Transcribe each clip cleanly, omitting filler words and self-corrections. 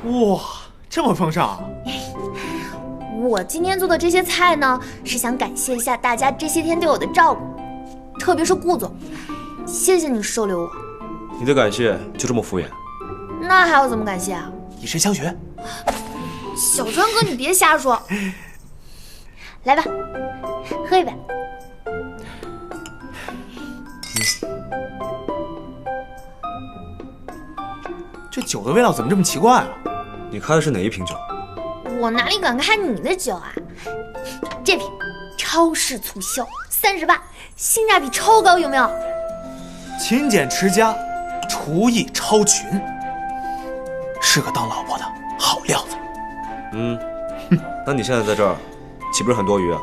哇，这么丰盛啊！我今天做的这些菜呢，是想感谢一下大家这些天对我的照顾，特别是顾总，谢谢你收留我。你的感谢就这么敷衍？那还要怎么感谢啊？以身相许。小川哥，你别瞎说。来吧，喝一杯。这酒的味道怎么这么奇怪啊？你开的是哪一瓶酒？我哪里敢开你的酒啊？这瓶超市促销38，性价比超高，有没有？勤俭持家，厨艺超群，是个当老婆的好料子。那你现在在这儿，岂不是很多余啊？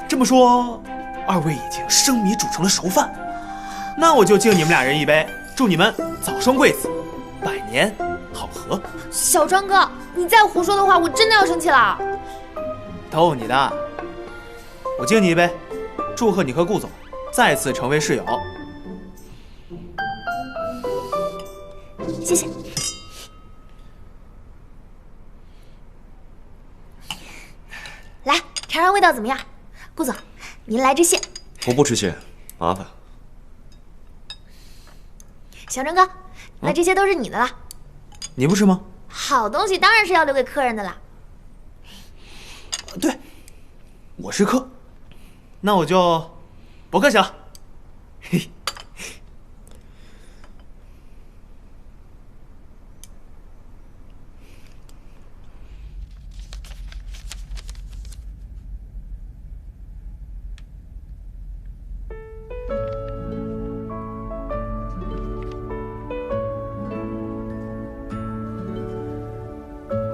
这么说，二位已经生米煮成了熟饭，那我就敬你们俩人一杯，祝你们早生贵子，百年好合。小川哥，你再胡说的话，我真的要生气了。逗你的，我敬你一杯，祝贺你和顾总再次成为室友。谢谢。来，尝尝味道怎么样？顾总，您来支蟹。我不吃蟹，麻烦。小张哥，那这些都是你的了。你不吃吗？好东西当然是要留给客人的啦。对，我是客，那我就不客气了。嘿。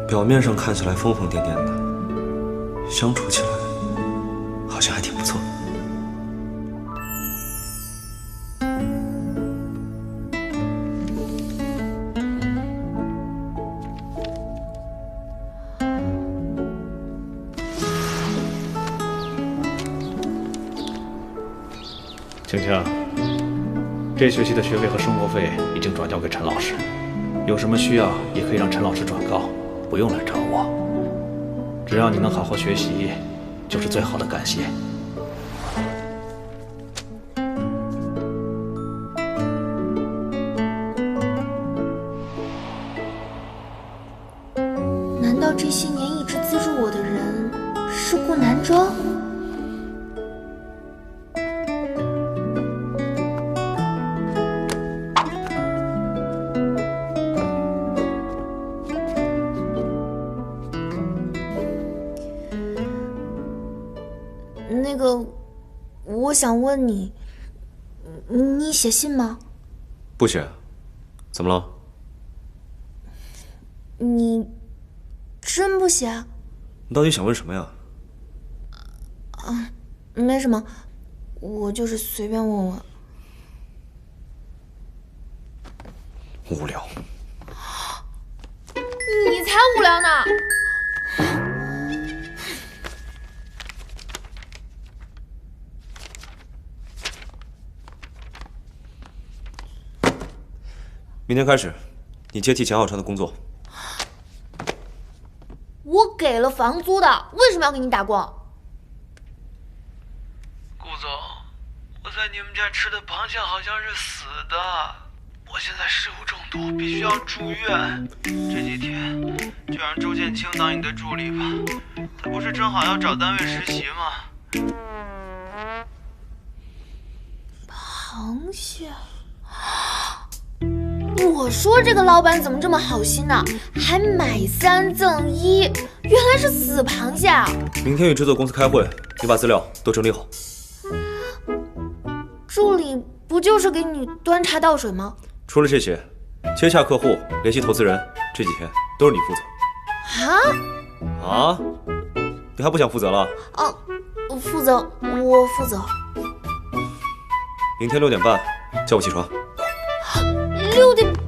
表面上看起来疯疯癫癫的，相处起来好像还挺不错。晴晴，这学期的学费和生活费已经转交给陈老师，有什么需要也可以让陈老师转告，不用来找我。只要你能好好学习，就是最好的感谢。难道这些年一直资助我的人是顾南州？那个，我想问你，你写信吗？不写，怎么了？你真不写？你到底想问什么呀？啊，没什么，我就是随便问问。无聊。你才无聊呢！明天开始，你接替钱浩川的工作。我给了房租的，为什么要给你打工？顾总，我在你们家吃的螃蟹好像是死的，我现在食物中毒，必须要住院。这几天就让周建清当你的助理吧，他不是正好要找单位实习吗？螃蟹。我说这个老板怎么这么好心呢？还买3赠1，原来是死螃蟹啊！明天与制作公司开会，你把资料都整理好。助理不就是给你端茶倒水吗？除了这些，接洽客户、联系投资人，这几天都是你负责。啊？你还不想负责了？哦，负责，我负责。明天6点半叫我起床。6点。